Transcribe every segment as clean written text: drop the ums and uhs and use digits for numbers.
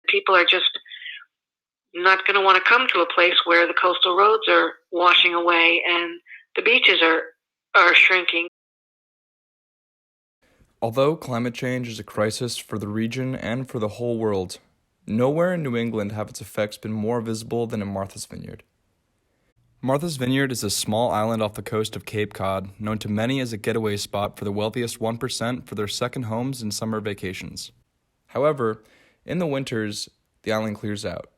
People are just not going to want to come to a place where the coastal roads are washing away and the beaches are shrinking. Although climate change is a crisis for the region and for the whole world, nowhere in New England have its effects been more visible than in Martha's Vineyard. Martha's Vineyard is a small island off the coast of Cape Cod, known to many as a getaway spot for the wealthiest 1% for their second homes and summer vacations. However, in the winters, the island clears out.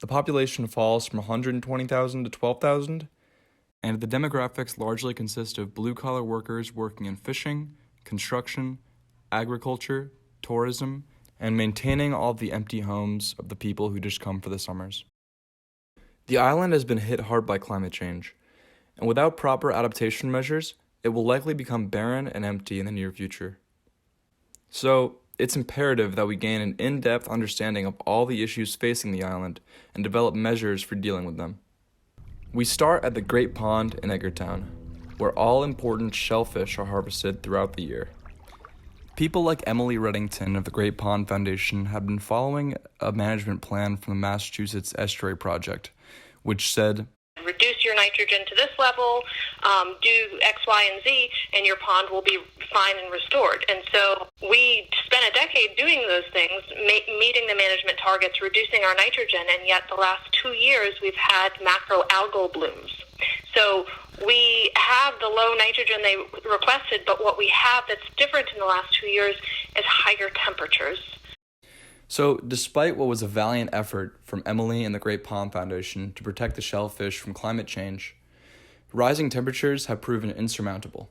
The population falls from 120,000 to 12,000, and the demographics largely consist of blue-collar workers working in fishing, construction, agriculture, tourism, and maintaining all of the empty homes of the people who just come for the summers. The island has been hit hard by climate change, and without proper adaptation measures, it will likely become barren and empty in the near future. So, it's imperative that we gain an in-depth understanding of all the issues facing the island and develop measures for dealing with them. We start at the Great Pond in Edgartown, where all important shellfish are harvested throughout the year. People like Emily Reddington of the Great Pond Foundation have been following a management plan from the Massachusetts Estuary Project, which said, reduce your nitrogen to this level, do X, Y, and Z, and your pond will be fine and restored. And so we spent a decade doing those things, meeting the management targets, reducing our nitrogen, and yet the last 2 years we've had macroalgal blooms. So we have the low nitrogen they requested, but what we have that's different in the last 2 years is higher temperatures. So, despite what was a valiant effort from Emily and the Great Pond Foundation to protect the shellfish from climate change, rising temperatures have proven insurmountable.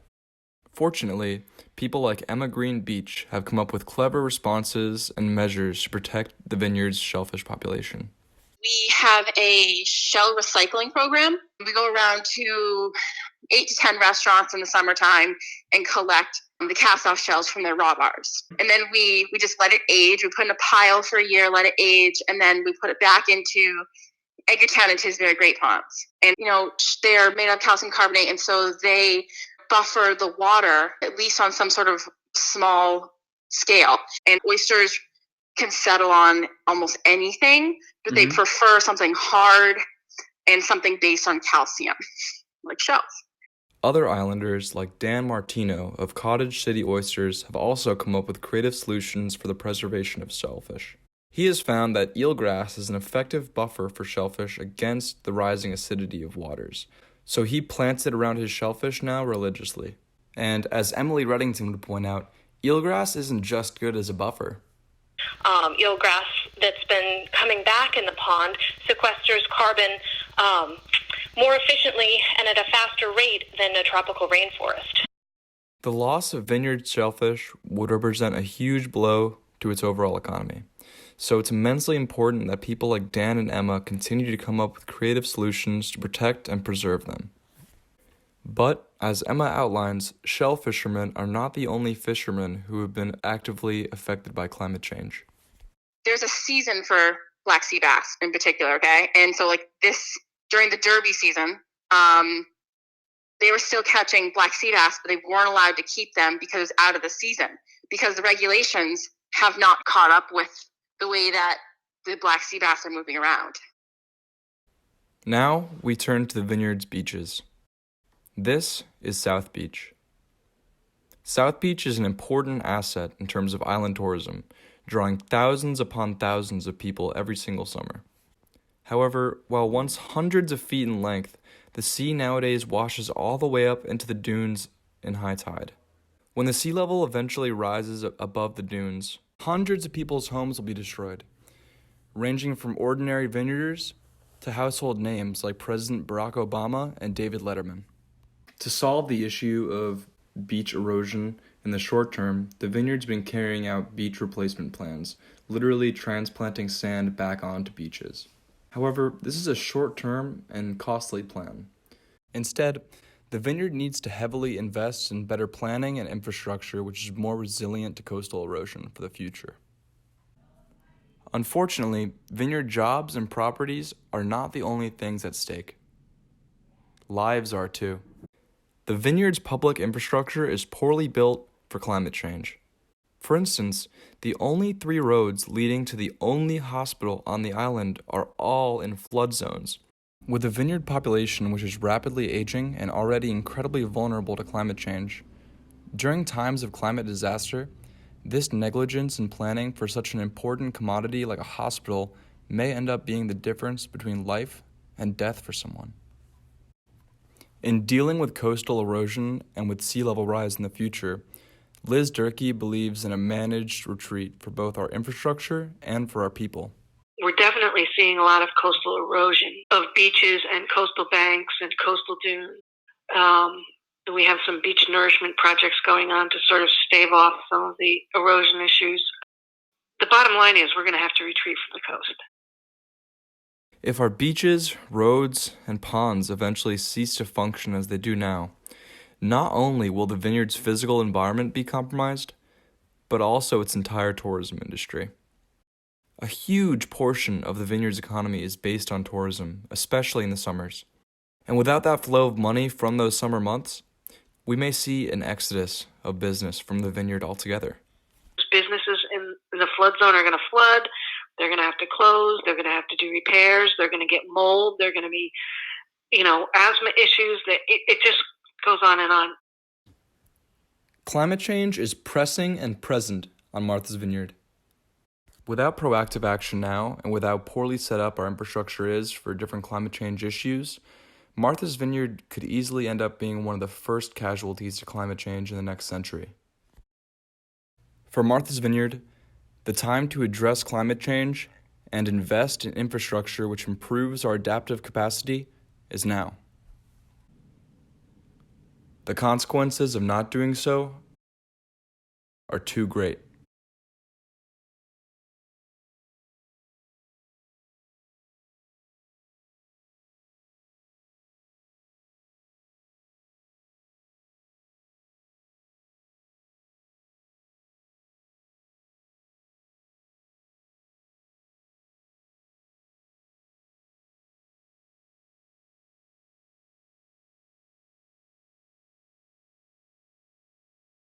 Fortunately, people like Emma Green Beach have come up with clever responses and measures to protect the vineyard's shellfish population. We have a shell recycling program. We go around to 8 to 10 restaurants in the summertime and collect the cast-off shells from their raw bars. And then we just let it age. We put it in a pile for a year, let it age, and then we put it back into Edgartown and Tisbury Great Ponds. And, they're made of calcium carbonate, and so they buffer the water, at least on some sort of small scale. And oysters can settle on almost anything, but they prefer something hard and something based on calcium, like shells. Other islanders like Dan Martino of Cottage City Oysters have also come up with creative solutions for the preservation of shellfish. He has found that eelgrass is an effective buffer for shellfish against the rising acidity of waters, so he plants it around his shellfish now religiously. And as Emily Reddington would point out, eelgrass isn't just good as a buffer. Eelgrass that's been coming back in the pond sequesters carbon more efficiently and at a faster rate than a tropical rainforest. The loss of vineyard shellfish would represent a huge blow to its overall economy. So it's immensely important that people like Dan and Emma continue to come up with creative solutions to protect and preserve them. But, as Emma outlines, shell fishermen are not the only fishermen who have been actively affected by climate change. There's a season for black sea bass in particular, okay? And so during the Derby season, they were still catching black sea bass, but they weren't allowed to keep them because it was out of the season, because the regulations have not caught up with the way that the black sea bass are moving around. Now we turn to the vineyard's beaches. This is South Beach. South Beach is an important asset in terms of island tourism, drawing thousands upon thousands of people every single summer. However, while once hundreds of feet in length, the sea nowadays washes all the way up into the dunes in high tide. When the sea level eventually rises above the dunes, hundreds of people's homes will be destroyed, ranging from ordinary vineyarders to household names like President Barack Obama and David Letterman. To solve the issue of beach erosion in the short term, the vineyard's been carrying out beach replacement plans, literally transplanting sand back onto beaches. However, this is a short-term and costly plan. Instead, the vineyard needs to heavily invest in better planning and infrastructure which is more resilient to coastal erosion for the future. Unfortunately, vineyard jobs and properties are not the only things at stake. Lives are too. The vineyard's public infrastructure is poorly built for climate change. For instance, the only 3 roads leading to the only hospital on the island are all in flood zones. With a vineyard population which is rapidly aging and already incredibly vulnerable to climate change, during times of climate disaster, this negligence in planning for such an important commodity like a hospital may end up being the difference between life and death for someone. In dealing with coastal erosion and with sea level rise in the future, Liz Durkee believes in a managed retreat for both our infrastructure and for our people. We're definitely seeing a lot of coastal erosion of beaches and coastal banks and coastal dunes. We have some beach nourishment projects going on to sort of stave off some of the erosion issues. The bottom line is we're going to have to retreat from the coast. If our beaches, roads, and ponds eventually cease to function as they do now, not only will the vineyard's physical environment be compromised, but also its entire tourism industry. A huge portion of the vineyard's economy is based on tourism, especially in the summers. And without that flow of money from those summer months, we may see an exodus of business from the vineyard altogether. Businesses in the flood zone are going to flood. They're going to have to close. They're going to have to do repairs. They're going to get mold. They're going to be, asthma issues. It just goes on and on. Climate change is pressing and present on Martha's Vineyard. Without proactive action now, and with how poorly set up our infrastructure is for different climate change issues, Martha's Vineyard could easily end up being one of the first casualties to climate change in the next century. For Martha's Vineyard, the time to address climate change and invest in infrastructure which improves our adaptive capacity is now. The consequences of not doing so are too great.